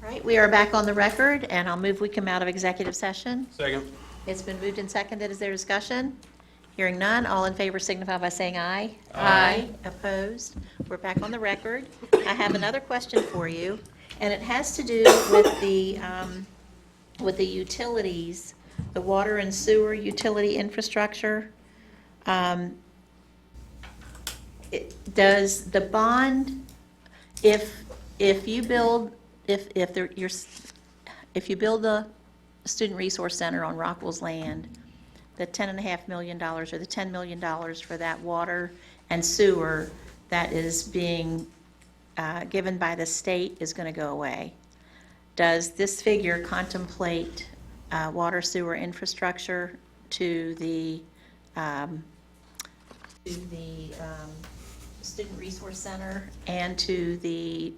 All right, we are back on the record, and I'll move we come out of executive session. Second. It's been moved and seconded. Is there discussion? Hearing none, all in favor signify by saying aye. Aye. Opposed? We're back on the record. I have another question for you, and it has to do with the utilities, the water and sewer utility infrastructure. Does the bond, if you build, if you build the student resource center on Rockwell's land, the $10.5 million or the $10 million for that water and sewer that is being given by the state is going to go away. Does this figure contemplate water sewer infrastructure to the student resource center and to the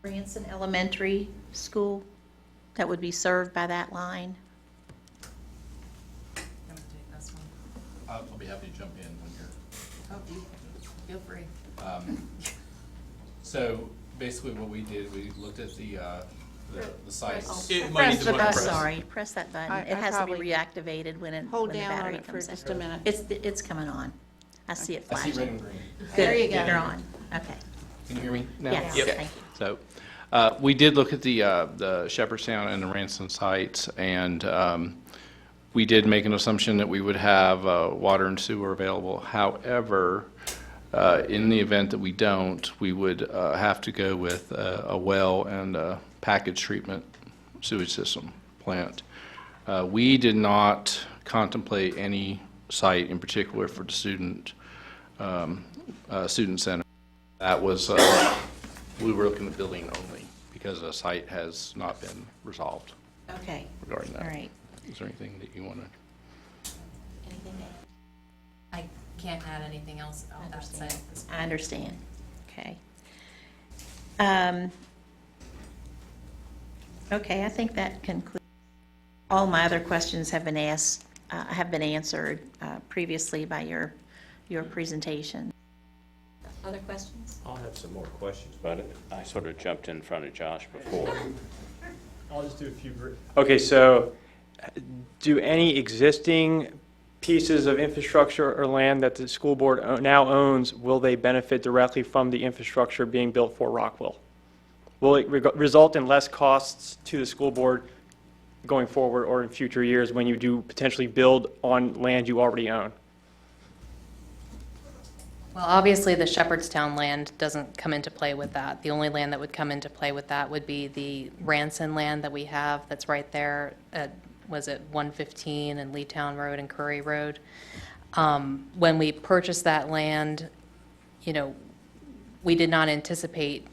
Branson Elementary School that would be served by that line? I'm gonna take this one. I'll be happy to jump in when you're. Oh, you, feel free. So basically what we did, we looked at the sites. Press that button. I It has to be probably- reactivated when the Hold down on battery it for comes in. just a minute. It's coming on. I see it I see red flashing. and green. Good, There you go. you're on. Okay. Can you hear me now? Yes, Yep. thank you. So, we did look at the Shepherdstown and the Ransom sites, and we did make an assumption that we would have water and sewer available. However, in the event that we don't, we would have to go with a well and a package treatment sewage system plant. We did not contemplate any site in particular for the student center. That was, we were looking at building only because the site has not been resolved Okay, regarding that. all right. Is there anything that you want to? Anything to I can't add anything else I about that site understand. at this I point. understand. Okay. Okay, I think that concludes. All my other questions have been asked, have been answered previously by your presentation. Other questions? I'll have some more questions, but I sort of jumped in front of Josh before. I'll just do a few brief. Okay, so do any existing pieces of infrastructure or land that the school board now owns, will they benefit directly from the infrastructure being built for Rockwell? Will it result in less costs to the school board going forward or in future years when you do potentially build on land you already own? Well, obviously, the Shepherdstown land doesn't come into play with that. The only land that would come into play with that would be the Ranson land that we have that's right there at, was it 115 and Leetown Road and Curry Road. When we purchased that land, you know, we did not anticipate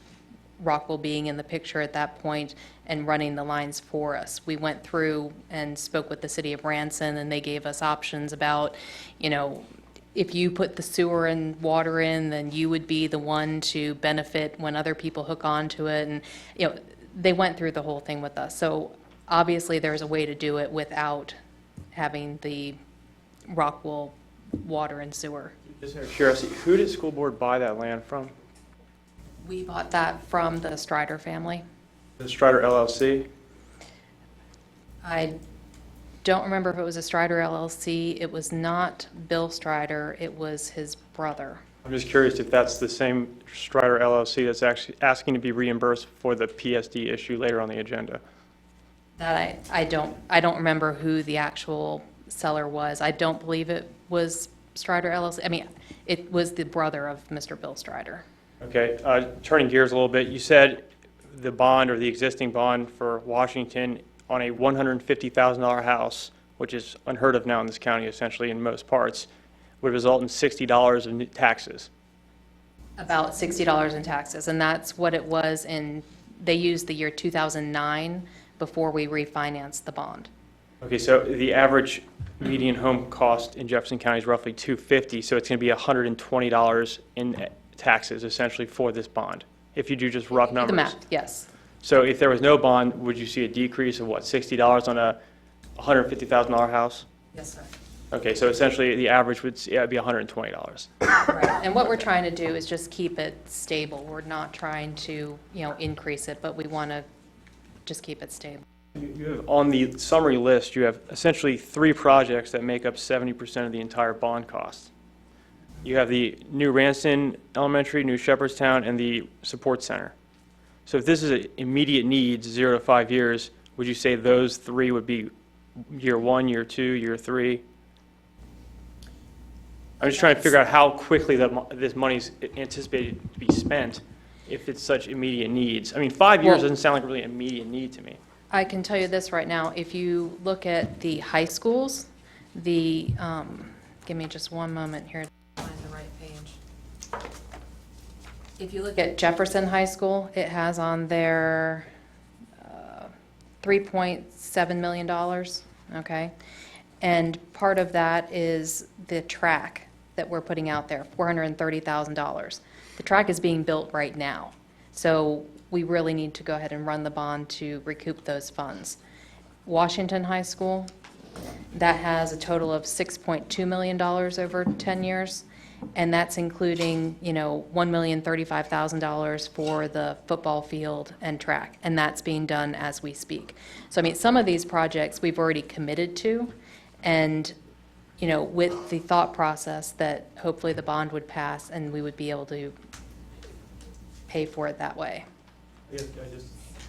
Rockwell being in the picture at that point and running the lines for us. We went through and spoke with the city of Branson, and they gave us options about, you know, if you put the sewer and water in, then you would be the one to benefit when other people hook onto it. And, you know, they went through the whole thing with us. So obviously, there's a way to do it without having the Rockwell water and sewer. Just out of curiosity, who did the school board buy that land from? We bought that from the Strider family. The Strider LLC? I don't remember if it was a Strider LLC. It was not Bill Strider. It was his brother. I'm just curious if that's the same Strider LLC that's actually asking to be reimbursed for the PSD issue later on the agenda. That I don't remember who the actual seller was. I don't believe it was Strider LLC. I mean, it was the brother of Mr. Bill Strider. Okay, turning gears a little bit, you said the bond or the existing bond for Washington on a $150,000 house, which is unheard of now in this county essentially in most parts, would result in $60 in taxes. About $60 in taxes, and that's what it was in, they used the year 2009 before we refinanced the bond. Okay, so the average median home cost in Jefferson County is roughly $250, so it's going to be $120 in taxes essentially for this bond, if you do just rough numbers. The math, yes. So if there was no bond, would you see a decrease of what, $60 on a $150,000 house? Yes, sir. Okay, so essentially the average would be $120. Right. And what we're trying to do is just keep it stable. We're not trying to, increase it, but we want to just keep it stable. You have, on the summary list, you have essentially 3 projects that make up 70% of the entire bond cost. You have the new Ranson Elementary, new Shepherdstown, and the support center. So if this is an immediate needs, 0 to 5 years, would you say those 3 would be year 1, year 2, year 3? I'm just trying to figure out how quickly this money's anticipated to be spent if it's such immediate needs. I mean, 5 years Well- doesn't sound like a really immediate need to me. I can tell you this right now, if you look at the high schools, give me just one moment here to find the right page. If you look at Jefferson High School, it has on there $3.7 million, okay? And part of that is the track that we're putting out there, $430,000. The track is being built right now. So we really need to go ahead and run the bond to recoup those funds. Washington High School, that has a total of $6.2 million over 10 years, and that's including, $1,035,000 for the football field and track, and that's being done as we speak. So, I mean, some of these projects we've already committed to, and, with the thought process that hopefully the bond would pass and we would be able to pay for it that way. Just a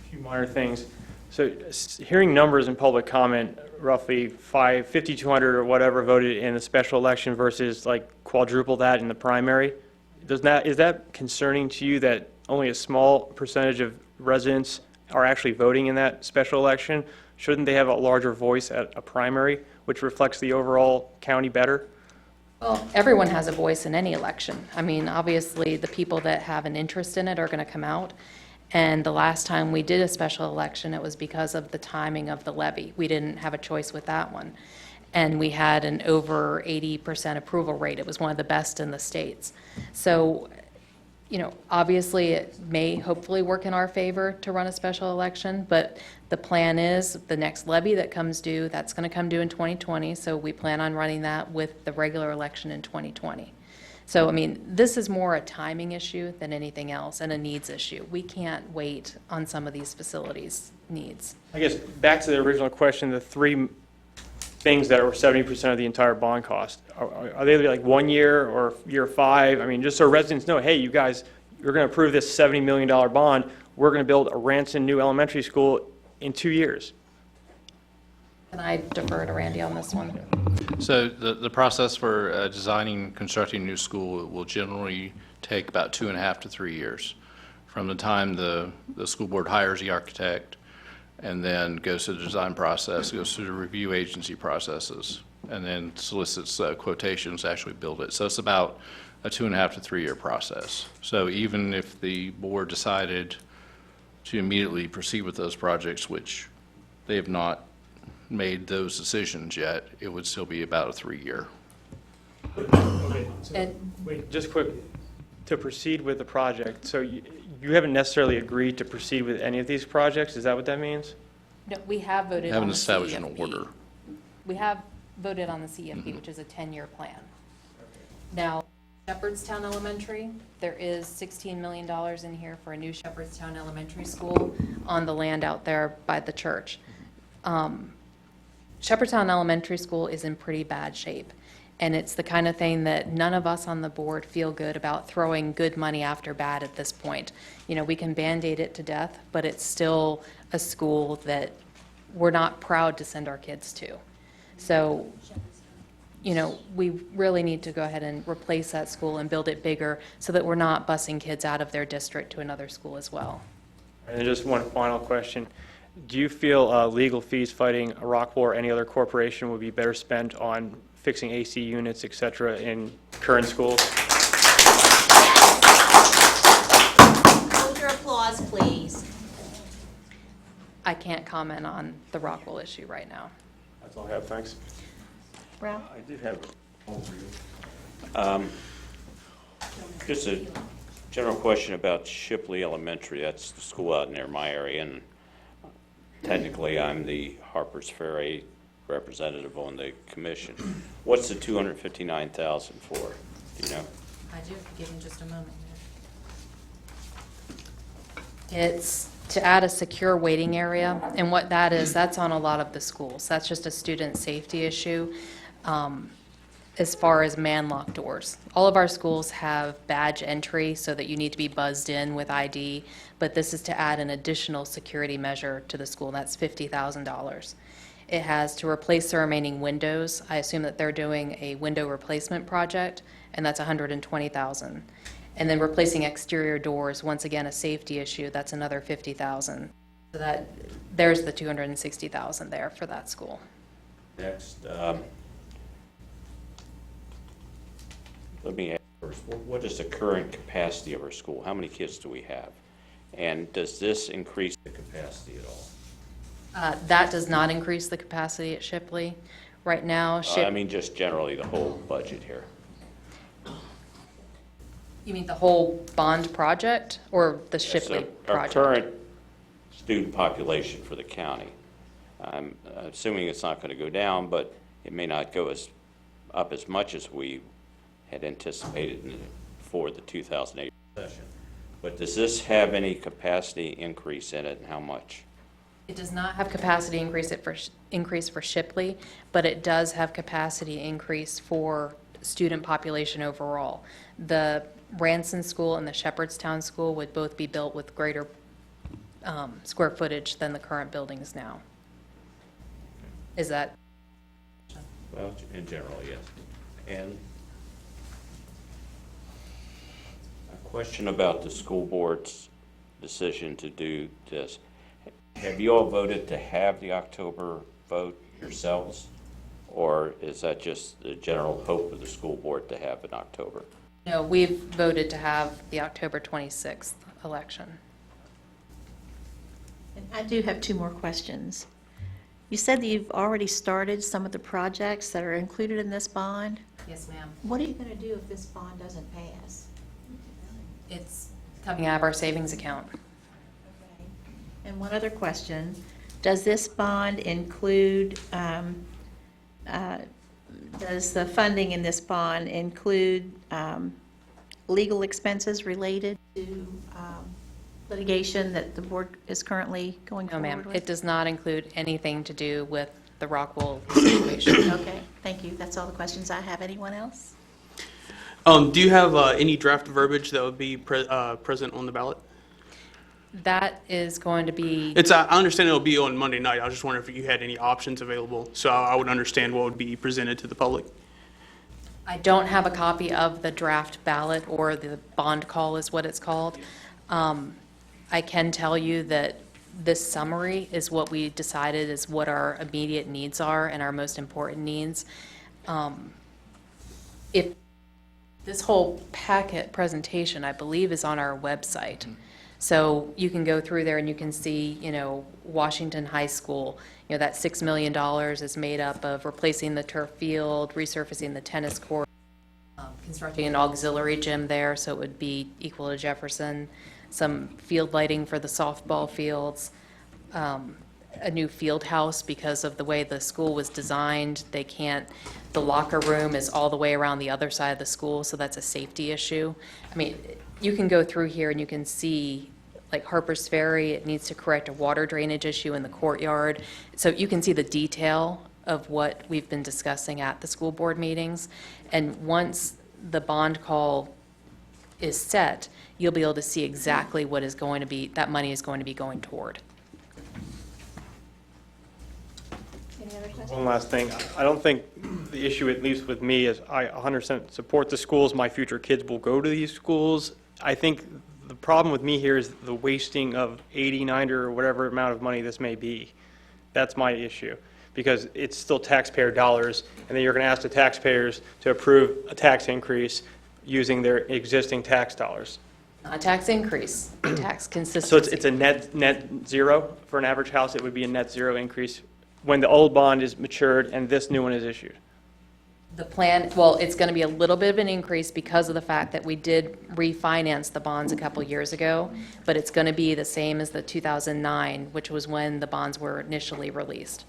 few minor things. So hearing numbers in public comment, roughly 5,200 or whatever voted in the special election versus like quadruple that in the primary, is that concerning to you that only a small percentage of residents are actually voting in that special election? Shouldn't they have a larger voice at a primary, which reflects the overall county better? Well, everyone has a voice in any election. I mean, obviously, the people that have an interest in it are going to come out. And the last time we did a special election, it was because of the timing of the levy. We didn't have a choice with that one. And we had an over 80% approval rate. It was one of the best in the states. So, obviously, it may hopefully work in our favor to run a special election, but the plan is the next levy that comes due, that's going to come due in 2020, so we plan on running that with the regular election in 2020. So, I mean, this is more a timing issue than anything else, and a needs issue. We can't wait on some of these facilities' needs. I guess back to the original question, the 3 things that are 70% of the entire bond cost, are they like 1 year or year 5? I mean, just so residents know, hey, you guys, you're going to approve this $70 million bond. We're going to build a Ranson new elementary school in 2 years. Can I defer to Randy on this one? So the process for designing, constructing a new school will generally take about 2.5 to 3 years, from the time the school board hires the architect and then goes through the design process, goes through the review agency processes, and then solicits quotations to actually build it. So it's about a 2.5 to 3 year process. So even if the board decided to immediately proceed with those projects, which they have not made those decisions yet, it would still be about a 3 year. Okay, so, And- wait, just quick, to proceed with the project, so you haven't necessarily agreed to proceed with any of these projects, is that what that means? No, we have voted on Haven't the established an CEFP. order. We have voted on the CEFP, which is a 10-year plan. Now, Shepherdstown Elementary, there is $16 million in here for a new Shepherdstown Elementary School on the land out there by the church. Shepherdstown Elementary School is in pretty bad shape, and it's the kind of thing that none of us on the board feel good about throwing good money after bad at this point. We can Band-Aid it to death, but it's still a school that we're not proud to send our kids to. So, we really need to go ahead and replace that school and build it bigger so that we're not busing kids out of their district to another school as well. And then just one final question. Do you feel legal fees fighting a Rockwell or any other corporation would be better spent on fixing AC units, et cetera, in current schools? Hold your applause, please. I can't comment on the Rockwell issue right now. That's all I have, thanks. Ralph? I did have just a general question about Shipley Elementary. That's the school out near my area, and technically I'm the Harper's Ferry representative on the commission. What's the $259,000 for? Do you know? I do, give me just a moment. It's to add a secure waiting area, and what that is, that's on a lot of the schools. That's just a student safety issue as far as man-locked doors. All of our schools have badge entry so that you need to be buzzed in with ID, but this is to add an additional security measure to the school. That's $50,000. It has to replace the remaining windows. I assume that they're doing a window replacement project, and that's $120,000. And then replacing exterior doors, once again, a safety issue, that's another $50,000. So that, there's the $260,000 there for that school. Next, let me ask first, what is the current capacity of our school? How many kids do we have? And does this increase the capacity at all? That does not increase the capacity at Shipley. Right now, I mean, just generally the whole budget here. You mean the whole bond project or the Shipley So our project? current student population for the county, I'm assuming it's not going to go down, but it may not go up as much as we had anticipated for the 2008 session. But does this have any capacity increase in it, and how much? It does not have capacity increase for Shipley, but it does have capacity increase for student population overall. The Ranson School and the Shepherdstown School would both be built with greater square footage than the current buildings now. Is that? Well, in general, yes. And a question about the school board's decision to do this. Have you all voted to have the October vote yourselves? Or is that just the general hope of the school board to have in October? No, we've voted to have the October 26th election. And I do have two more questions. You said that you've already started some of the projects that are included in this bond. Yes, ma'am. What are you going to do if this bond doesn't pass? It's coming out of our savings account. Okay. And one other question, does this bond include, does the funding in this bond include legal expenses related to litigation that the board is currently going No, forward ma'am. with? It does not include anything to do with the Rockwell situation. Okay, thank you. That's all the questions I have. Anyone else? Do you have any draft verbiage that would be present on the ballot? That is going to be, I understand it'll be on Monday night. I was just wondering if you had any options available, so I would understand what would be presented to the public. I don't have a copy of the draft ballot, or the bond call is what it's called. I can tell you that this summary is what we decided is what our immediate needs are and our most important needs. If this whole packet presentation, I believe, is on our website. So you can go through there and you can see, Washington High School, that $6 million is made up of replacing the turf field, resurfacing the tennis court, constructing an auxiliary gym there, so it would be equal to Jefferson, some field lighting for the softball fields, a new field house because of the way the school was designed. The locker room is all the way around the other side of the school, so that's a safety issue. I mean, you can go through here and you can see, like Harper's Ferry, it needs to correct a water drainage issue in the courtyard. So you can see the detail of what we've been discussing at the school board meetings. And once the bond call is set, you'll be able to see exactly what is going to be, that money is going to be going toward. Any other questions? One last thing, I don't think the issue, at least with me, is I 100% support the schools. My future kids will go to these schools. I think the problem with me here is the wasting of 80, 90, or whatever amount of money this may be. That's my issue, because it's still taxpayer dollars, and then you're going to ask the taxpayers to approve a tax increase using their existing tax dollars. Not a tax increase, a tax So consistency. it's a net zero for an average house. It would be a net zero increase when the old bond is matured and this new one is issued. The plan, well, it's going to be a little bit of an increase because of the fact that we did refinance the bonds a couple years ago, but it's going to be the same as the 2009, which was when the bonds were initially released.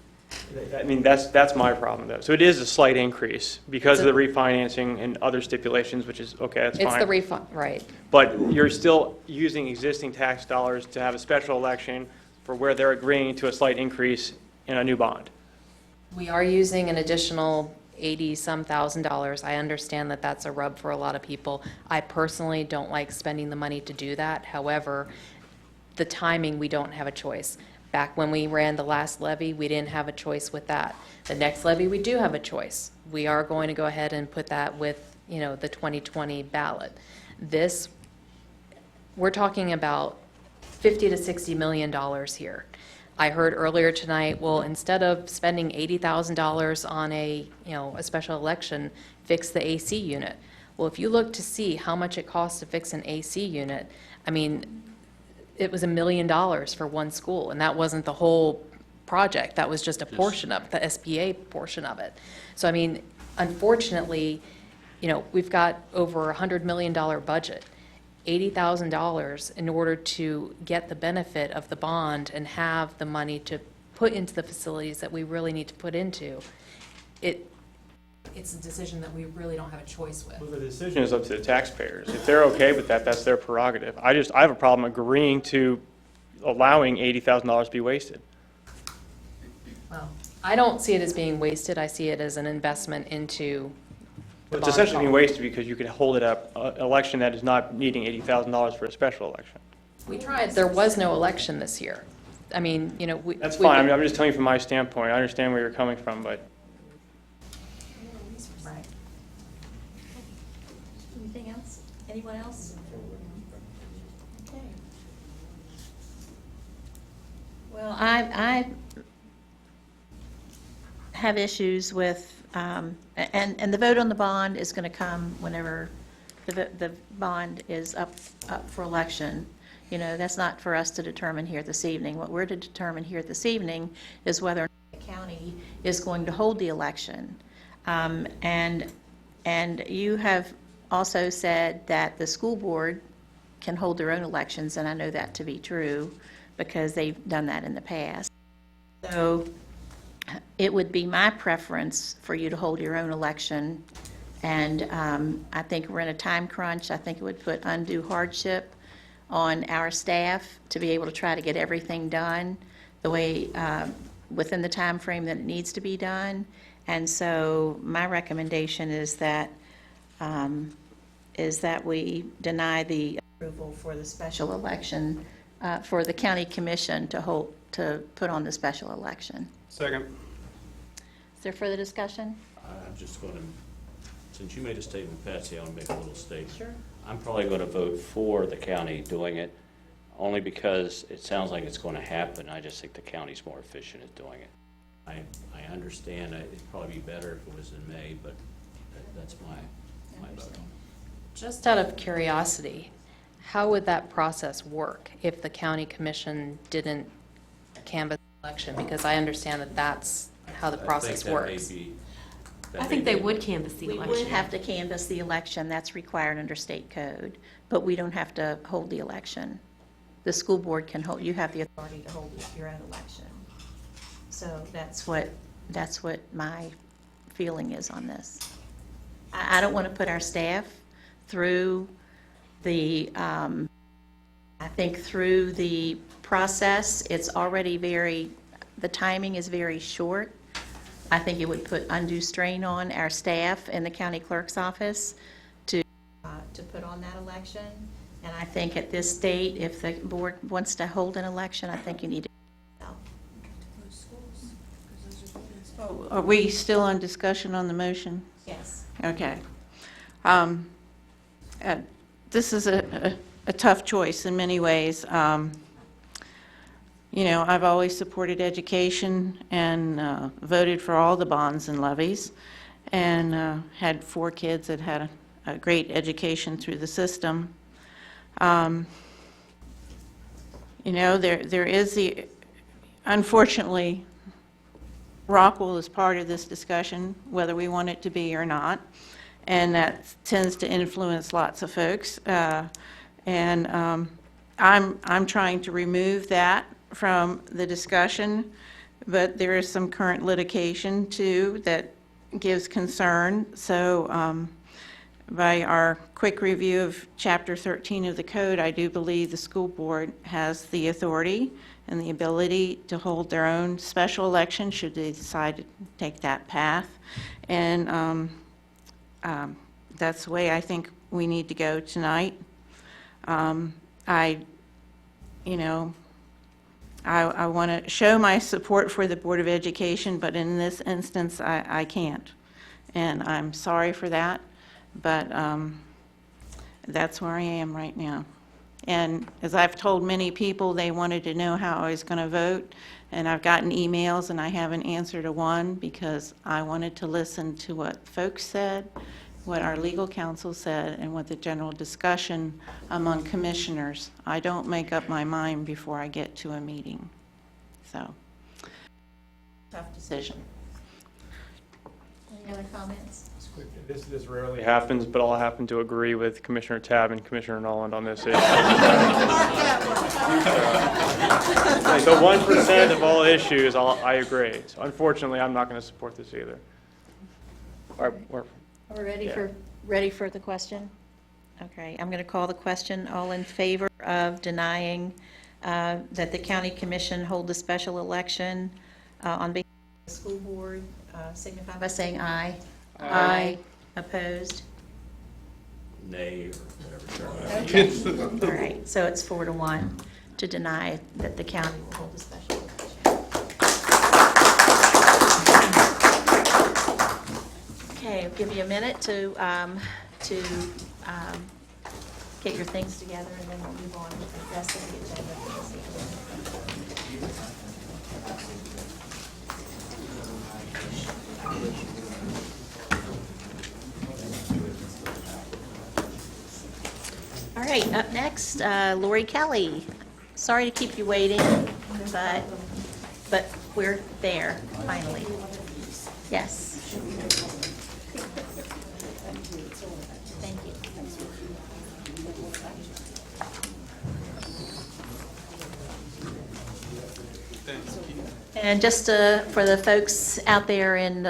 I mean, that's my problem, though. So it is a slight increase because of the refinancing and other stipulations, which is, okay, that's fine. It's the refund, right. But you're still using existing tax dollars to have a special election for where they're agreeing to a slight increase in a new bond. We are using an additional 80-some thousand dollars. I understand that that's a rub for a lot of people. I personally don't like spending the money to do that. However, the timing, we don't have a choice. Back when we ran the last levy, we didn't have a choice with that. The next levy, we do have a choice. We are going to go ahead and put that with, the 2020 ballot. This, we're talking about $50 to $60 million here. I heard earlier tonight, well, instead of spending $80,000 on a special election, fix the AC unit. Well, if you look to see how much it costs to fix an AC unit, I mean, it was $1 million for one school, and that wasn't the whole project. That was just a portion of the SBA portion of it. So, I mean, unfortunately, we've got over $100 million budget. $80,000 in order to get the benefit of the bond and have the money to put into the facilities that we really need to put into, it's a decision that we really don't have a choice with. Well, the decision is up to the taxpayers. If they're okay with that, that's their prerogative. I have a problem agreeing to allowing $80,000 to be wasted. Well, I don't see it as being wasted. I see it as an investment into the It's bond essentially being fund. wasted because you can hold it up, an election that is not needing $80,000 for a special election. We tried. There was no election this year. I mean, we. That's fine. I mean, I'm just telling you from my standpoint. I understand where you're coming from, but Right. Anything else? Anyone else? Okay. Well, I have issues with, and the vote on the bond is going to come whenever the bond is up for election. That's not for us to determine here this evening. What we're to determine here this evening is whether or not the county is going to hold the election. And you have also said that the school board can hold their own elections, and I know that to be true because they've done that in the past. So it would be my preference for you to hold your own election, and I think we're in a time crunch. I think it would put undue hardship on our staff to be able to try to get everything done the way, within the time frame that it needs to be done. And so my recommendation is that we deny the approval for the special election, for the county commission to put on the special election. Second. Is there further discussion? I'm just going to, since you made a statement, Patsy, I want to make a little statement. Sure. I'm probably going to vote for the county doing it, only because it sounds like it's going to happen. I just think the county's more efficient at doing it. I understand it'd probably be better if it was in May, but that's my vote. Just out of curiosity, how would that process work if the county commission didn't canvass the election? Because I understand that that's how the process works. I think they would canvass the We election. would have to canvass the election, that's required under state code, but we don't have to hold the election. The school board can hold, you have the authority to hold your own election. So that's what my feeling is on this. I don't want to put our staff through the, I think through the process. It's already the timing is very short. I think it would put undue strain on our staff in the county clerk's office to put on that election. And I think at this date, if the board wants to hold an election, I think you need to. Are we still on discussion on the motion? Yes. Okay. This is a tough choice in many ways. I've always supported education and voted for all the bonds and levies, and had 4 kids that had a great education through the system. There is unfortunately, Rockwell is part of this discussion, whether we want it to be or not, and that tends to influence lots of folks. I'm trying to remove that from the discussion but there is some current litigation too that gives concern. So by our quick review of Chapter 13 of the code, I do believe the school board has the authority and the ability to hold their own special election should they decide to take that path. And that's the way I think we need to go tonight. I want to show my support for the Board of Education, but in this instance, I can't. And I'm sorry for that, but that's where I am right now. And as I've told many people, they wanted to know how I was going to vote, and I've gotten emails, and I haven't answered a one because I wanted to listen to what folks said, what our legal counsel said, and what the general discussion among commissioners. I don't make up my mind before I get to a meeting. So, tough decision. Any other comments? This rarely happens, but I'll happen to agree with Commissioner Tabb and Commissioner Noland on this issue. Like the 1% of all issues, I agree. So unfortunately, I'm not going to support this either. Are we Yeah. ready for the question? Okay, I'm going to call the question. All in favor of denying that the county commission hold a special election on behalf of the school board, signify by saying aye. Aye. Opposed? Nay, or whatever. Okay. All right, so it's 4-1 to deny that the county will hold a special election. Okay, I'll give you a minute to get your things together, and then we'll move on with the rest of the agenda for this evening. All right, up next, Lori Kelly. Sorry to keep you waiting, but we're there, finally. Yes. Thank you. And just for the folks out there in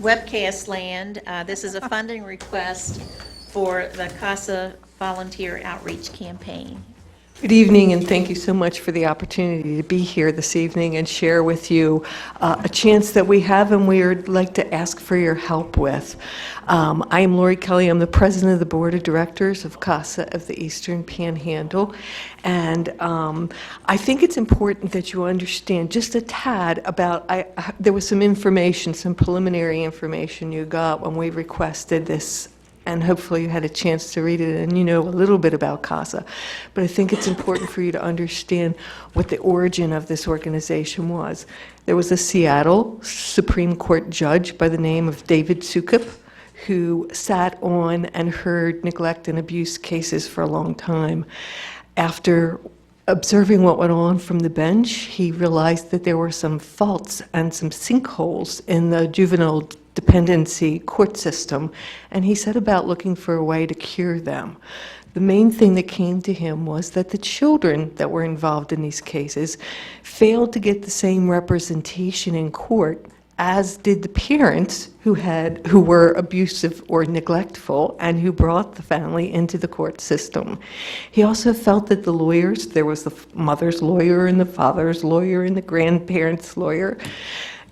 webcast land, this is a funding request for the CASA Volunteer Outreach Campaign. Good evening, and thank you so much for the opportunity to be here this evening and share with you a chance that we have and we would like to ask for your help with. I am Lori Kelly. I'm the president of the board of directors of CASA of the Eastern Panhandle, and I think it's important that you understand just a tad about, there was some information, some preliminary information you got when we requested this, and hopefully you had a chance to read it and you know a little bit about CASA. But I think it's important for you to understand what the origin of this organization was. There was a Seattle Supreme Court judge by the name of David Sukup who sat on and heard neglect and abuse cases for a long time. After observing what went on from the bench, he realized that there were some faults and some sinkholes in the juvenile dependency court system, and he set about looking for a way to cure them. The main thing that came to him was that the children that were involved in these cases failed to get the same representation in court as did the parents who were abusive or neglectful and who brought the family into the court system. He also felt that the lawyers, there was the mother's lawyer and the father's lawyer and the grandparents' lawyer,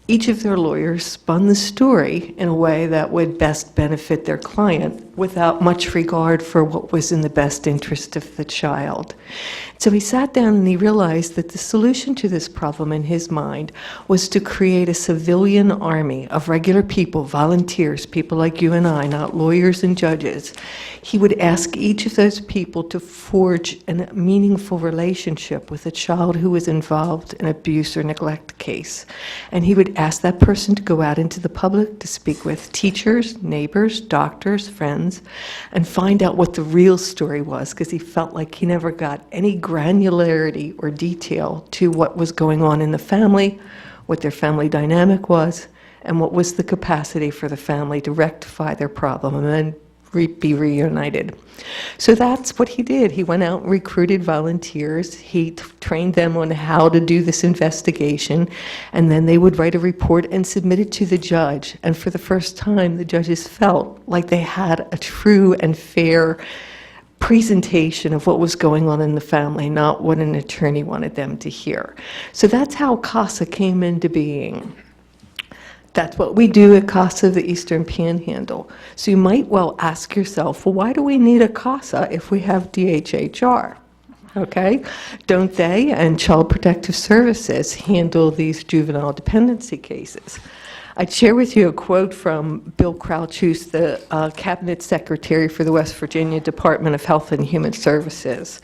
each of their lawyers spun the story in a way that would best benefit their client without much regard for what was in the best interest of the child. So he sat down and he realized that the solution to this problem in his mind was to create a civilian army of regular people, volunteers, people like you and I, not lawyers and judges. He would ask each of those people to forge a meaningful relationship with a child who was involved in abuse or neglect case. And he would ask that person to go out into the public to speak with teachers, neighbors, doctors, friends, and find out what the real story was, because he felt like he never got any granularity or detail to what was going on in the family, what their family dynamic was, and what was the capacity for the family to rectify their problem and then be reunited. So that's what he did. He went out and recruited volunteers. He trained them on how to do this investigation, and then they would write a report and submit it to the judge. And for the first time, the judges felt like they had a true and fair presentation of what was going on in the family, not what an attorney wanted them to hear. So that's how CASA came into being. That's what we do at CASA, the Eastern Panhandle. So you might well ask yourself, well, why do we need a CASA if we have DHHR? Okay, don't they and Child Protective Services handle these juvenile dependency cases? I'd share with you a quote from Bill Crouch, who's the Cabinet Secretary for the West Virginia Department of Health and Human Services.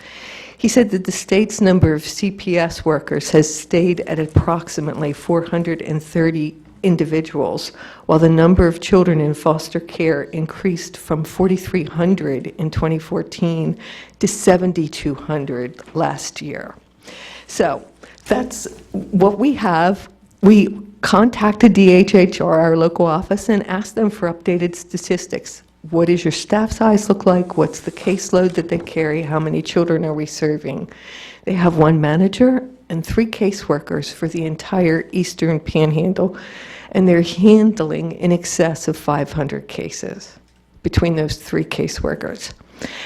He said that the state's number of CPS workers has stayed at approximately 430 individuals, while the number of children in foster care increased from 4,300 in 2014 to 7,200 last year. So that's what we have. We contacted DHHR, our local office, and asked them for updated statistics. What does your staff size look like? What's the caseload that they carry? How many children are we serving? They have 1 manager and 3 caseworkers for the entire Eastern Panhandle, and they're handling in excess of 500 cases between those 3 caseworkers.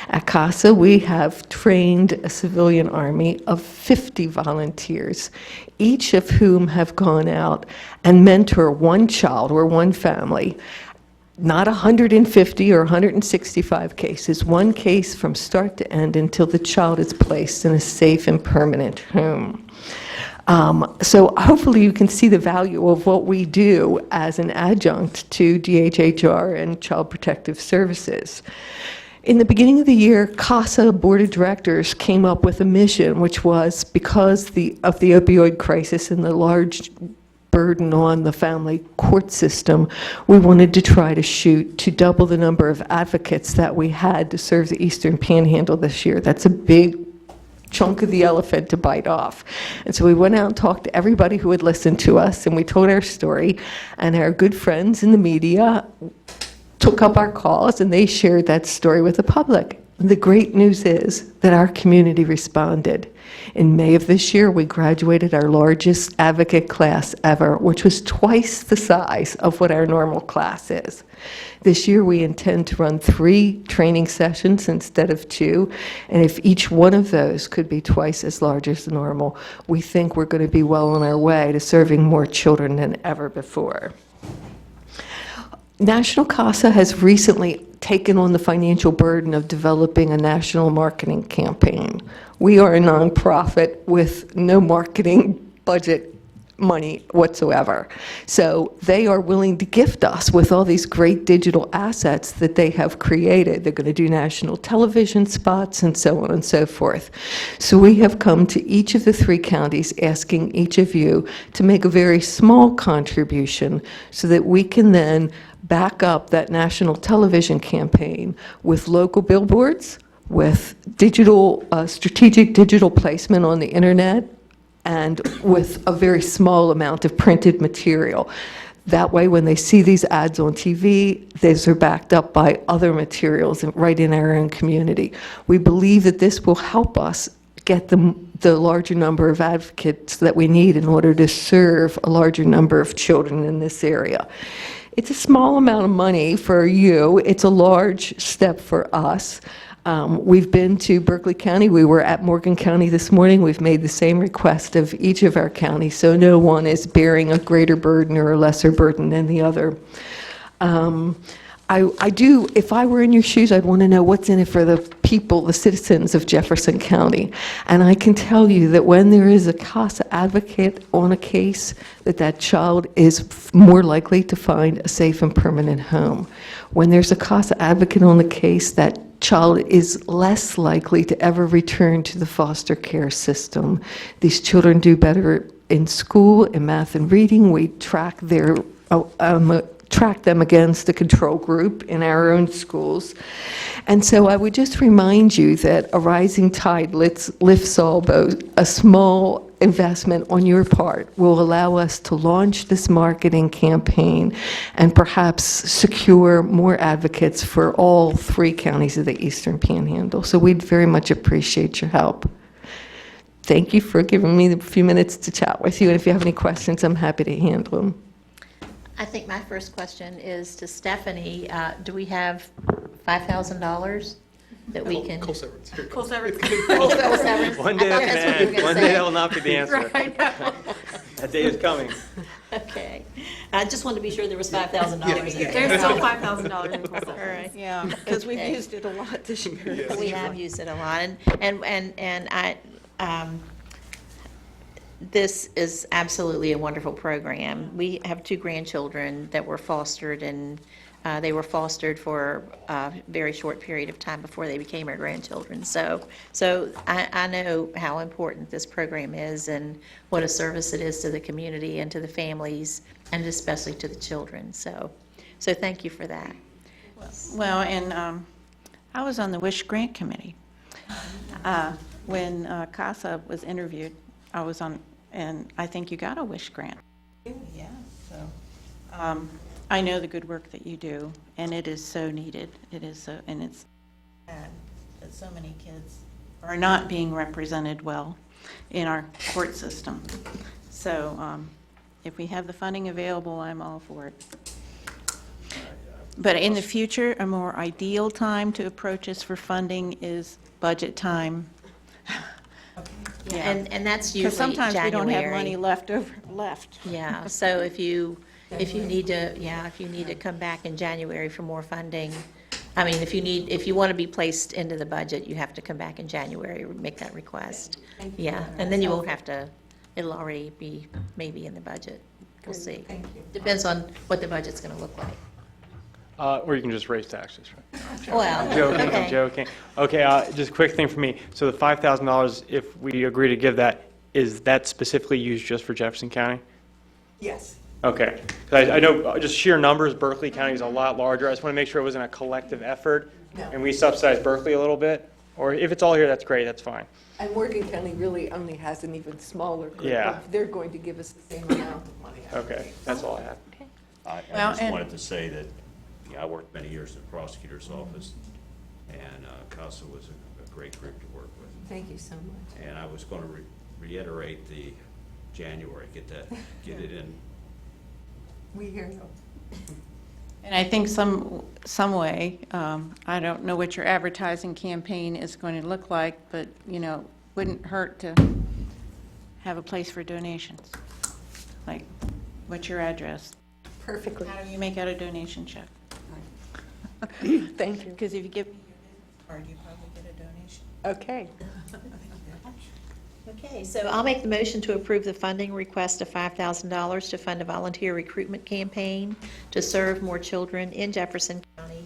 At CASA, we have trained a civilian army of 50 volunteers, each of whom have gone out and mentor 1 child or 1 family, not 150 or 165 cases, 1 case from start to end until the child is placed in a safe and permanent home. So hopefully you can see the value of what we do as an adjunct to DHHR and Child Protective Services. In the beginning of the year, CASA Board of Directors came up with a mission, which was because of the opioid crisis and the large burden on the family court system, we wanted to try to shoot to double the number of advocates that we had to serve the Eastern Panhandle this year. That's a big chunk of the elephant to bite off. And so we went out and talked to everybody who would listen to us, and we told our story, and our good friends in the media took up our cause, and they shared that story with the public. The great news is that our community responded. In May of this year, we graduated our largest advocate class ever, which was twice the size of what our normal class is. This year, we intend to run 3 training sessions instead of 2, and if each one of those could be twice as large as normal, we think we're going to be well on our way to serving more children than ever before. National CASA has recently taken on the financial burden of developing a national marketing campaign. We are a nonprofit with no marketing budget money whatsoever. So they are willing to gift us with all these great digital assets that they have created. They're going to do national television spots and so on and so forth. So we have come to each of the 3 counties asking each of you to make a very small contribution so that we can then back up that national television campaign with local billboards, with digital, strategic digital placement on the internet, and with a very small amount of printed material. That way, when they see these ads on TV, these are backed up by other materials right in our own community. We believe that this will help us get the larger number of advocates that we need in order to serve a larger number of children in this area. It's a small amount of money for you. It's a large step for us. We've been to Berkeley County. We were at Morgan County this morning. We've made the same request of each of our counties, so no one is bearing a greater burden or a lesser burden than the other. I do, if I were in your shoes, I'd want to know what's in it for the people, the citizens of Jefferson County. And I can tell you that when there is a CASA advocate on a case, that child is more likely to find a safe and permanent home. When there's a CASA advocate on the case, that child is less likely to ever return to the foster care system. These children do better in school, in math and reading. We track them against a control group in our own schools. And so I would just remind you that a rising tide lifts all boats. A small investment on your part will allow us to launch this marketing campaign and perhaps secure more advocates for all 3 counties of the Eastern Panhandle. So we'd very much appreciate your help. Thank you for giving me a few minutes to chat with you, and if you have any questions, I'm happy to handle them. I think my first question is to Stephanie. Do we have $5,000 that we can? Cool severance. Cool severance. One day I that thought can that's what you were end. gonna One say. day that will not be the answer. That day is coming. Okay. I just wanted to be sure there was $5,000 there. There's still $5,000 in cool All severance. right. Yeah, because we've Okay. used it a lot this year. We have used it a lot, and I, this is absolutely a wonderful program. We have 2 grandchildren that were fostered, and they were fostered for a very short period of time before they became our grandchildren. So I know how important this program is and what a service it is to the community and to the families, and especially to the children. So thank you for that. Well, and I was on the WISH Grant Committee. When CASA was interviewed, I was on, and I think you got a WISH grant. Yeah, so I know the good work that you do, and it is so needed. It is so, and it's sad that so many kids are not being represented well in our court system. So if we have the funding available, I'm all for it. But in the future, a more ideal time to approach us for funding is budget time. Yeah, and that's usually Because sometimes we don't have January. money left. Yeah, so if you need to come back in January for more funding, I mean, if you want to be placed into the budget, you have to come back in January, make that request. Yeah, and then you won't have to, it'll already be maybe in the budget. We'll see. Depends on what the budget's going to look like. Or you can just raise taxes, right? Well, Joking, okay. I'm joking. Okay, just a quick thing for me. So the $5,000, if we agree to give that, is that specifically used just for Jefferson County? Yes. Okay. 'Cause I know just sheer numbers, Berkeley County is a lot larger. I just want to make sure it wasn't a collective effort, No. and we subsidize Berkeley a little bit. Or if it's all here, that's great, that's fine. And Morgan County really only has an even smaller group. Yeah. They're going to give us the same amount of money. Okay, that's all I have. I Well, just and- wanted to say that, I worked many years in the prosecutor's office, and CASA was a great group to work with. Thank you so much. And I was going to reiterate the January, get it in. We hear you. And I think some way, I don't know what your advertising campaign is going to look like, but, wouldn't hurt to have a place for donations. Like, what's your address? Perfectly. How do you make out a donation check? Thank you. Because if you give me your business card, you probably get a donation. Okay. Okay, so I'll make the motion to approve the funding request of $5,000 to fund a volunteer recruitment campaign to serve more children in Jefferson County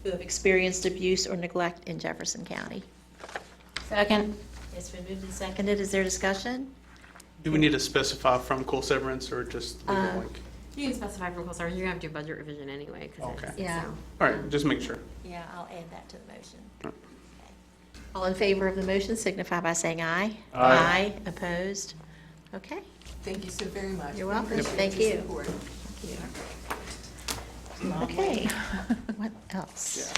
who have experienced abuse or neglect in Jefferson County. Second. It's been moved and seconded. Is there discussion? Do we need to specify from cool severance or just leave it blank? You can specify from cool severance, you're gonna have to do budget revision anyway, 'cause Okay. it's, Yeah. so. All right, just make sure. Yeah, I'll add that to the motion. Okay. All in favor of the motion signify by saying aye. Aye. Opposed? Okay. Thank you so very much. You're welcome. We appreciate Thank your you. support. Okay. What else?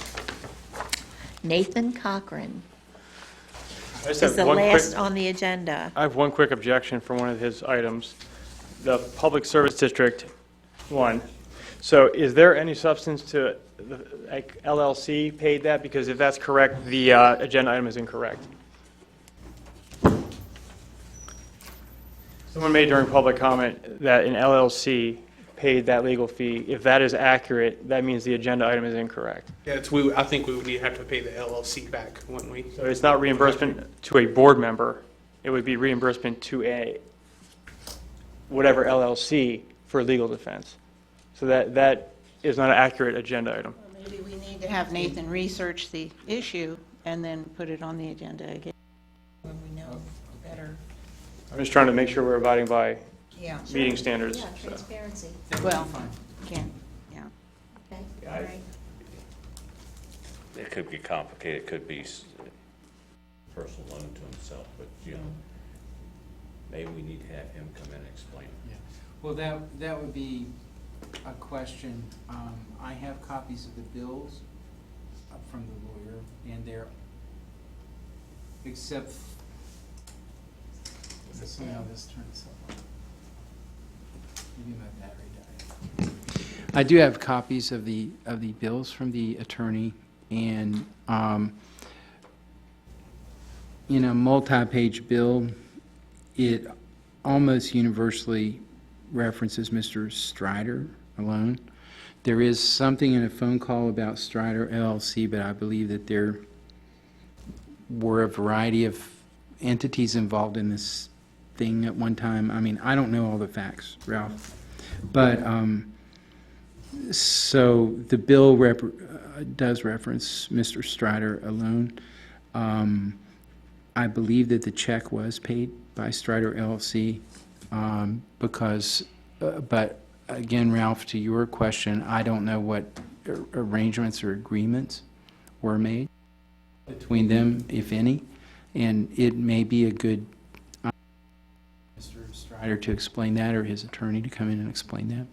Nathan Cochran I just is have the one quick- last on the agenda. I have one quick objection for one of his items. The Public Service District 1. So is there any substance to, like LLC paid that? Because if that's correct, the agenda item is incorrect. Someone made during public comment that an LLC paid that legal fee. If that is accurate, that means the agenda item is incorrect. Yeah, I think we would have to pay the LLC back, wouldn't we? So it's not reimbursement to a board member. It would be reimbursement to a whatever LLC for legal defense. So that is not an accurate agenda item. Maybe we need to have Nathan research the issue and then put it on the agenda again when we know better. I'm just trying to make sure we're abiding by Yeah. meeting standards. Yeah, so. transparency. Well, can't, yeah. Okay, Yeah, all right. It could be complicated, it could be personal loan to himself, but, maybe we need to have him come in and explain it. Yeah. Well, that would be a question. I have copies of the bills from the lawyer, and they're, except, somehow this turns up. Maybe my battery died. I do have copies of the bills from the attorney, and in a multi-page bill, it almost universally references Mr. Strider alone. There is something in a phone call about Strider LLC, but I believe that there were a variety of entities involved in this thing at one time. I mean, I don't know all the facts, Ralph. But, so the bill does reference Mr. Strider alone. I believe that the check was paid by Strider LLC because, but again, Ralph, to your question, I don't know what arrangements or agreements were made between them, if any, and it may be a good Mr. Strider to explain that, or his attorney to come in and explain that.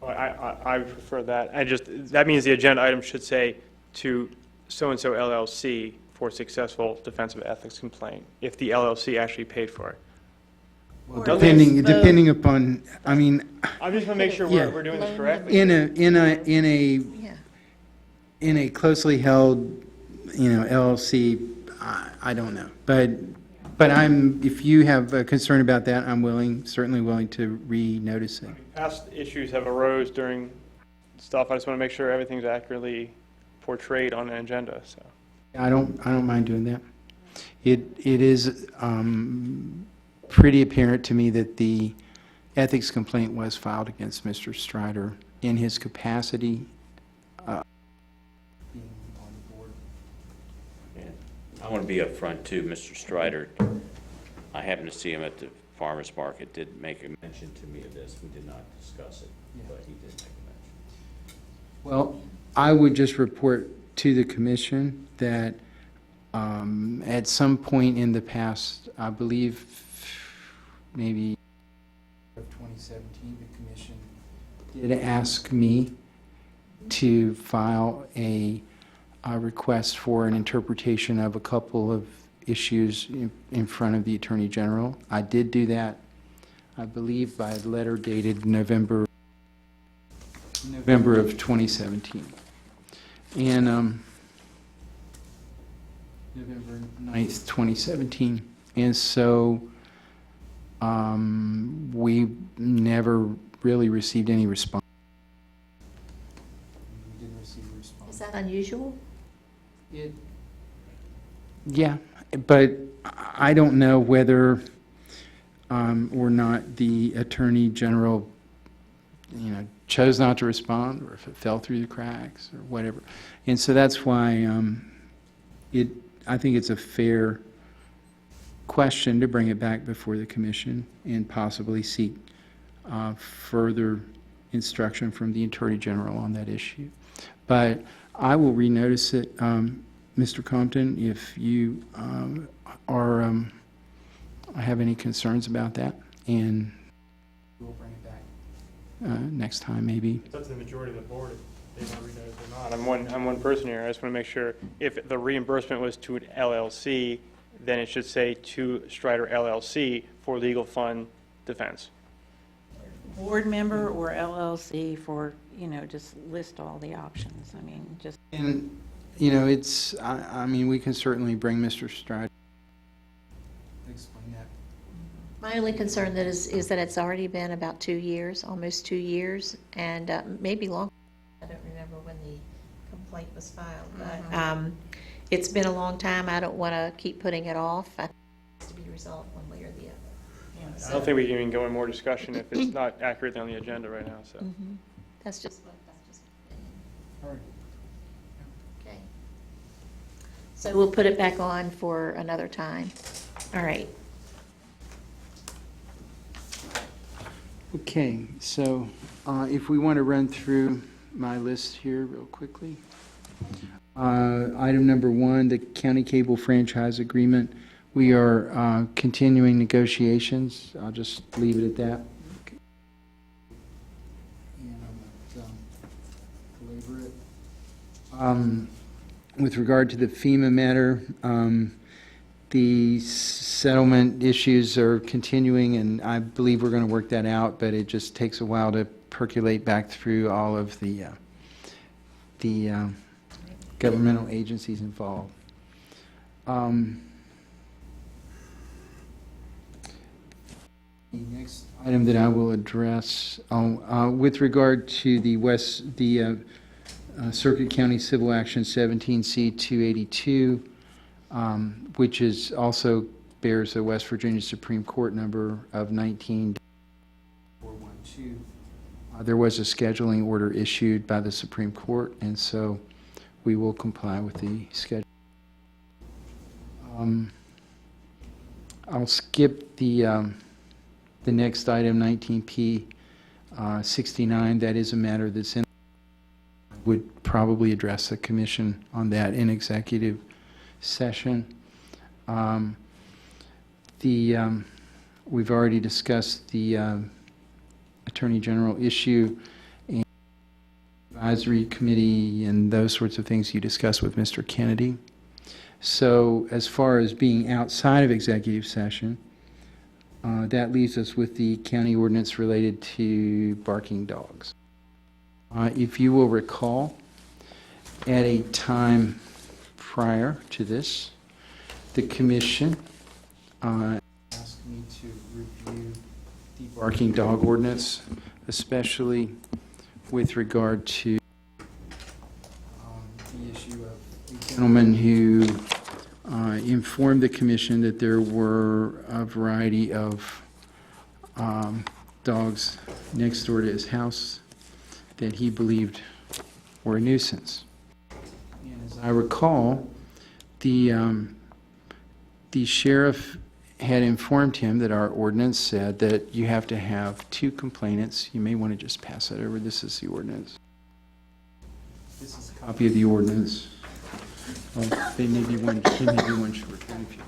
I prefer that. That means the agenda item should say to so-and-so LLC for successful defense of ethics complaint, if the LLC actually paid for it. Well, Or depending upon, I mean, I'm just going to make sure Yeah. we're doing this correctly. in a closely held, LLC, I don't know. But if you have a concern about that, I'm certainly willing to re-notice it. Past issues have arose during stuff. I just want to make sure everything's accurately portrayed on the agenda, so. I don't mind doing that. It is pretty apparent to me that the ethics complaint was filed against Mr. Strider in his capacity being on the board. And I want to be upfront too, Mr. Strider. I happened to see him at the farmer's market, did make a mention to me of this. We did not discuss it, but he did make a mention. Well, I would just report to the commission that at some point in the past, I believe maybe of 2017, the commission did ask me to file a request for an interpretation of a couple of issues in front of the Attorney General. I did do that, I believe, by a letter dated November of 2017. And November 9th, 2017. And so we never really received any response. We didn't receive a response. Is that unusual? Yeah, but I don't know whether or not the Attorney General, chose not to respond, or if it fell through the cracks, or whatever. And so that's why I think it's a fair question to bring it back before the commission and possibly seek further instruction from the Attorney General on that issue. But I will renotice it, Mr. Compton, if you have any concerns about that, and we'll bring it back next time, maybe. It's up to the majority of the board if they want to renotice it or not. I'm one person here. I just want to make sure if the reimbursement was to an LLC, then it should say to Strider LLC for legal fund defense. Board member or LLC for, just list all the options. I mean, just. And, it's, we can certainly bring Mr. Strider. Explain that. My only concern that is that it's already been about 2 years, almost 2 years, and maybe longer. I don't remember when the complaint was filed, but it's been a long time. I don't want to keep putting it off. I think it has to be resolved one way or the other. I don't think we can even go in more discussion if it's not accurately on the agenda right now, so. That's just. All right. Okay. So we'll put it back on for another time. All right. Okay, so if we want to run through my list here real quickly. Item number 1, the county cable franchise agreement We are continuing negotiations. I'll just leave it at that. And I won't belabor it. With regard to the FEMA matter, the settlement issues are continuing, and I believe we're going to work that out, but it just takes a while to percolate back through all of the governmental agencies involved. The next item that I will address, with regard to the Circuit County Civil Action 17C 282, which is also bears a West Virginia Supreme Court number of 19412. There was a scheduling order issued by the Supreme Court, and so we will comply with the schedule. I'll skip the next item, 19P 69. That is a matter that's in. Would probably address the commission on that in executive session. We've already discussed the Attorney General issue and advisory committee and those sorts of things you discussed with Mr. Kennedy. So as far as being outside of executive session, that leaves us with the county ordinance related to barking dogs. If you will recall, at a time prior to this, the commission asked me to review the barking dog ordinance, especially with regard to the issue of a gentleman who informed the commission that there were a variety of dogs next door to his house that he believed were a nuisance. And as I recall, the sheriff had informed him that our ordinance said that you have to have 2 complainants. You may want to just pass that over. This is the ordinance. This is a copy of the ordinance. Oh, they may be one short. Thank you.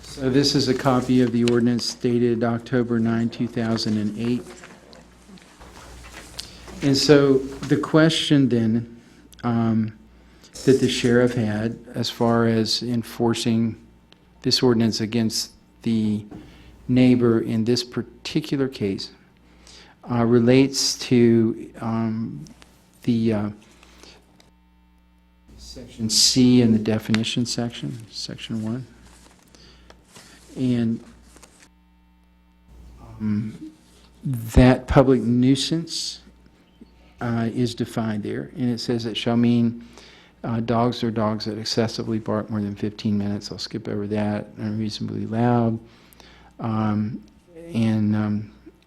So this is a copy of the ordinance dated October 9, 2008. And so the question then that the sheriff had as far as enforcing this ordinance against the neighbor in this particular case relates to the section C in the definition section, section 1. And that public nuisance is defined there, and it says it shall mean dogs or dogs that excessively bark more than 15 minutes. I'll skip over that. Unreasonably loud, and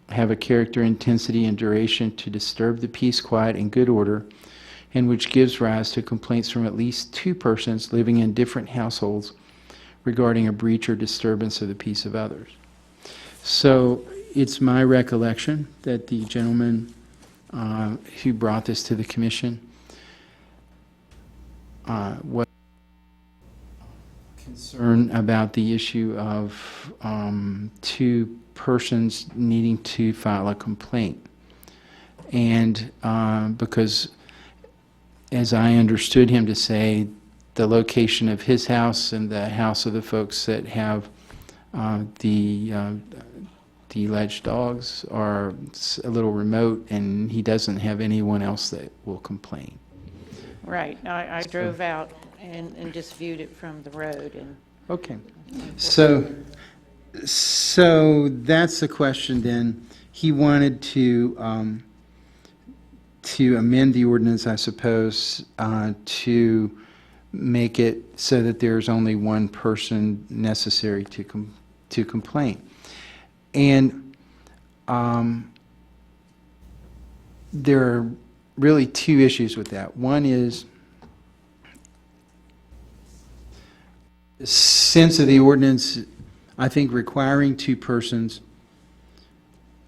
have a character, intensity, and duration to disturb the peace, quiet, and good order, and which gives rise to complaints from at least 2 persons living in different households regarding a breach or disturbance of the peace of others. So it's my recollection that the gentleman who brought this to the commission was concerned about the issue of 2 persons needing to file a complaint. And because, as I understood him to say, the location of his house and the house of the folks that have the alleged dogs are a little remote, and he doesn't have anyone else that will complain. Right. I drove out and just viewed it from the road. And Okay. So that's the question then. He wanted to amend the ordinance, I suppose, to make it so that there's only 1 person necessary to complain. And there are really 2 issues with that. One is the sense of the ordinance, I think, requiring 2 persons,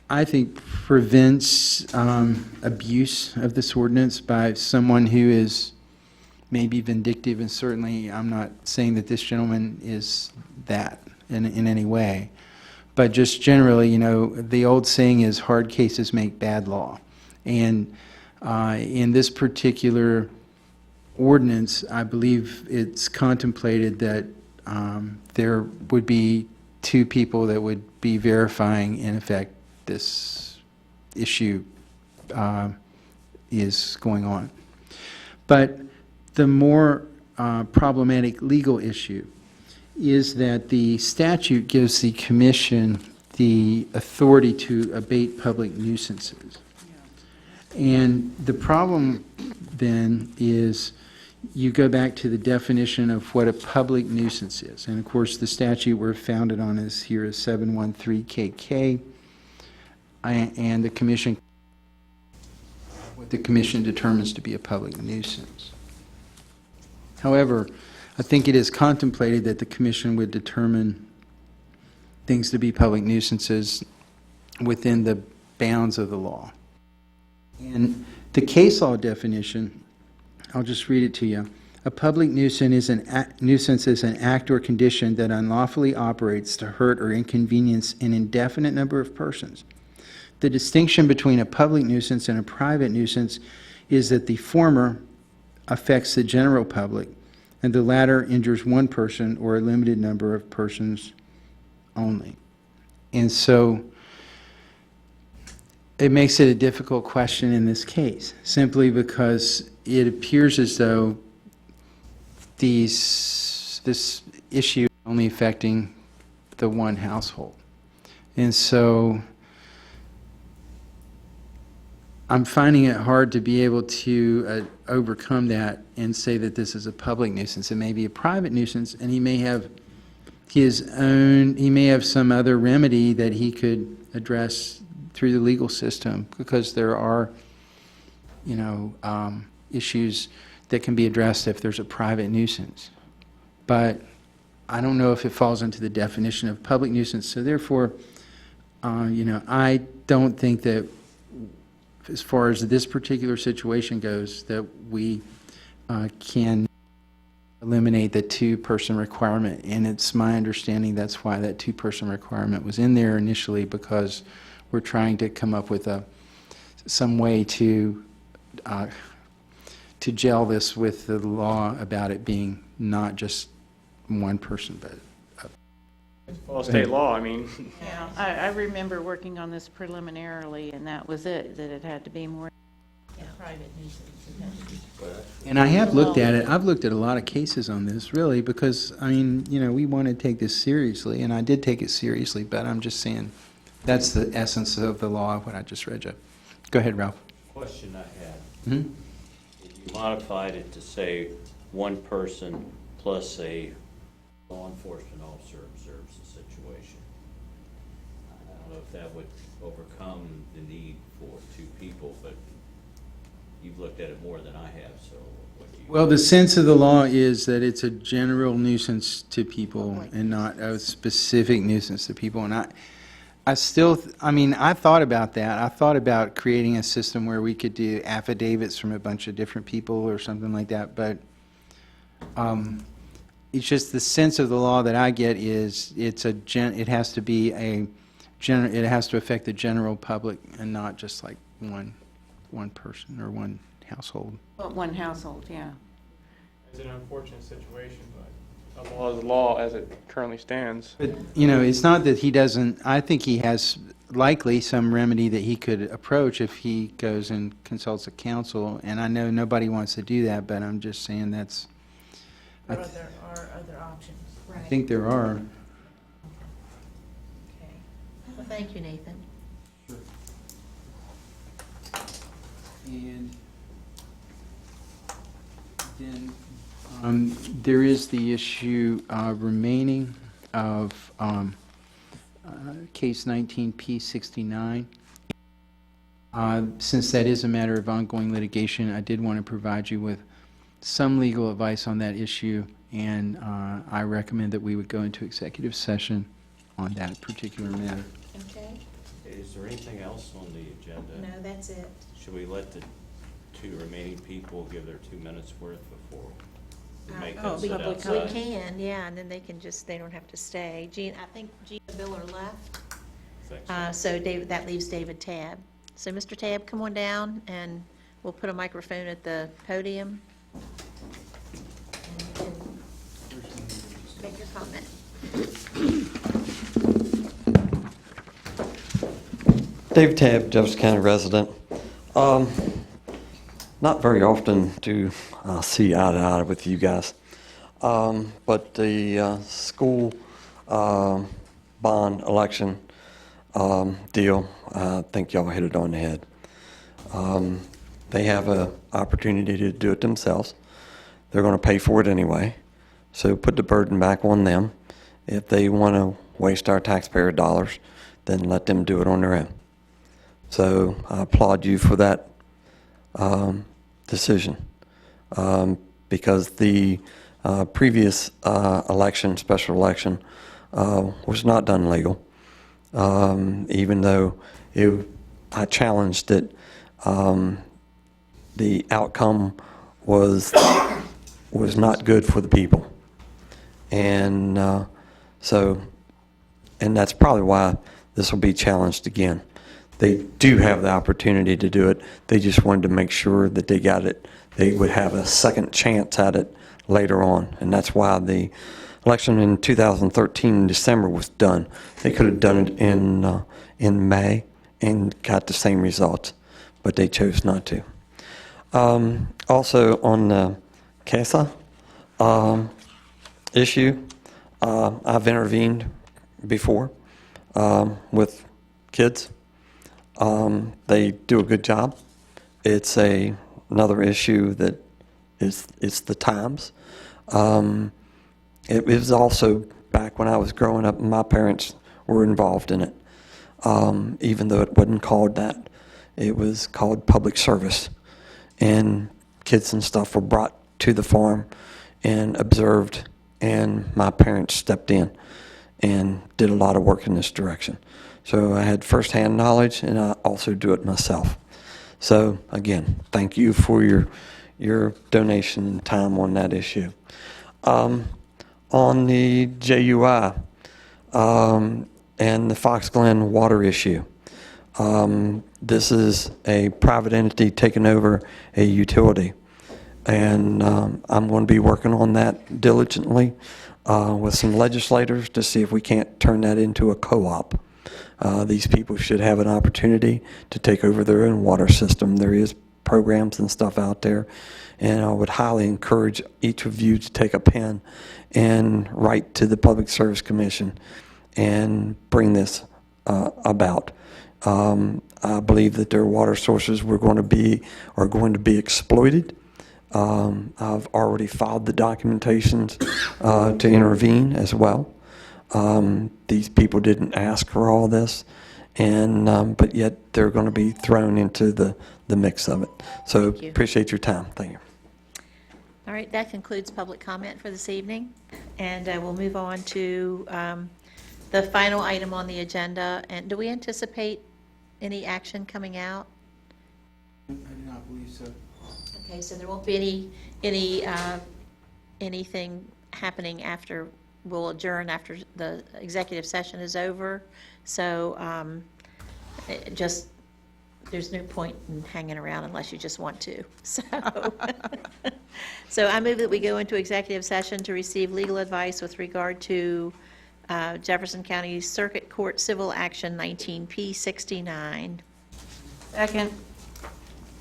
I think, prevents abuse of this ordinance by someone who is maybe vindictive, and certainly I'm not saying that this gentleman is that in any way. But just generally, the old saying is hard cases make bad law. And in this particular ordinance, I believe it's contemplated that there would be two people that would be verifying, in effect, this issue is going on. But the more problematic legal issue is that the statute gives the commission the authority to abate public nuisances. And the problem then is you go back to the definition of what a public nuisance is. And of course, the statute we're founded on is here is 713 KK. And the commission, what the commission determines to be a public nuisance. However, I think it is contemplated that the commission would determine things to be public nuisances within the bounds of the law. And the case law definition, I'll just read it to you. A public nuisance is an act or condition that unlawfully operates to hurt or inconvenience an indefinite number of persons. The distinction between a public nuisance and a private nuisance is that the former affects the general public, and the latter injures one person or a limited number of persons only. And so it makes it a difficult question in this case, simply because it appears as though this issue is only affecting the one household. And so I'm finding it hard to be able to overcome that and say that this is a public nuisance. It may be a private nuisance, and he may have some other remedy that he could address through the legal system, because there are, issues that can be addressed if there's a private nuisance. But I don't know if it falls into the definition of public nuisance. So therefore, I don't think that, as far as this particular situation goes, that we can eliminate the two-person requirement. And it's my understanding that's why that two-person requirement was in there initially, because we're trying to come up with some way to gel this with the law about it being not just one person, but Well, state law, I mean. Yeah, I remember working on this preliminarily, and that was it, that it had to be more private nuisance. It had to be- And I have looked at it. I've looked at a lot of cases on this, really, because, we want to take this seriously, and I did take it seriously, but I'm just saying that's the essence of the law, what I just read you. Go ahead, Ralph. Question I had, Mhm. if you modified it to say one person plus a law enforcement officer observes the situation, I don't know if that would overcome the need for two people, but you've looked at it more than I have, so what do you? Well, the sense of the law is that it's a general nuisance to people and not a specific nuisance to people. And I thought about that. I thought about creating a system where we could do affidavits from a bunch of different people or something like that, but it's just the sense of the law that I get is it has to be it has to affect the general public and not just like one person or one household. Well, one household, yeah. It's an unfortunate situation, but the law is the law as it currently stands. But, it's not that he doesn't, I think he has likely some remedy that he could approach if he goes and consults a counsel, and I know nobody wants to do that, but I'm just saying that's, But there are other options. I think there are. Okay. Well, thank you, Nathan. And then there is the issue remaining of case 19P69. Since that is a matter of ongoing litigation, I did want to provide you with some legal advice on that issue, and I recommend that we would go into executive session on that particular matter. Okay. Is there anything else on the agenda? No, that's it. Should we let the two remaining people give their 2 minutes worth before we make Oh, them we sit we outside? can, yeah, and then they can just, they don't have to stay. Gene, I think Gene and Bill are left. Thanks. So David, that leaves David Tabb. So Mr. Tabb, come on down, and we'll put a microphone at the podium. And you can make your comment. Dave Tabb, Jefferson County resident. Not very often do I see eye to eye with you guys, but the school bond election deal, I think y'all hit it on the head. They have an opportunity to do it themselves. They're going to pay for it anyway, so put the burden back on them. If they want to waste our taxpayer dollars, then let them do it on their own. So I applaud you for that decision, because the previous election, special election, was not done legal, even though I challenged it. The outcome was not good for the people, and and that's probably why this will be challenged again. They do have the opportunity to do it. They just wanted to make sure that they got it. They would have a second chance at it later on, and that's why the election in 2013 in December was done. They could have done it in May and got the same results, but they chose not to. Also on the CASA issue, I've intervened before with kids. They do a good job. It's another issue that it's the times. It was also back when I was growing up, my parents were involved in it, even though it wasn't called that. It was called public service, and kids and stuff were brought to the farm and observed, and my parents stepped in and did a lot of work in this direction. So I had firsthand knowledge, and I also do it myself. So again, thank you for your donation and time on that issue. On the JUI and the Fox Glen water issue, this is a private entity taking over a utility, and I'm going to be working on that diligently with some legislators to see if we can't turn that into a co-op. These people should have an opportunity to take over their own water system. There is programs and stuff out there, and I would highly encourage each of you to take a pen and write to the Public Service Commission and bring this about. I believe that their water sources are going to be exploited. I've already filed the documentations to intervene as well. These people didn't ask for all this, and but yet they're going to be thrown into the mix of it. So Thank you. appreciate your time. Thank you. All right, that concludes public comment for this evening, and we'll move on to the final item on the agenda. And do we anticipate any action coming out? I do not believe so. Okay, so there won't be anything happening after, we'll adjourn after the executive session is over. So there's no point in hanging around unless you just want to. So I move that we go into executive session to receive legal advice with regard to Jefferson County Circuit Court Civil Action 19P69. Second.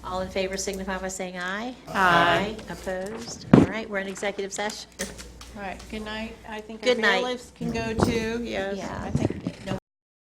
All in favor signify by saying aye. Aye. Opposed? All right, we're in executive session. All right, good night. I think Good our night. bailiffs can go too, yes. Yeah. I think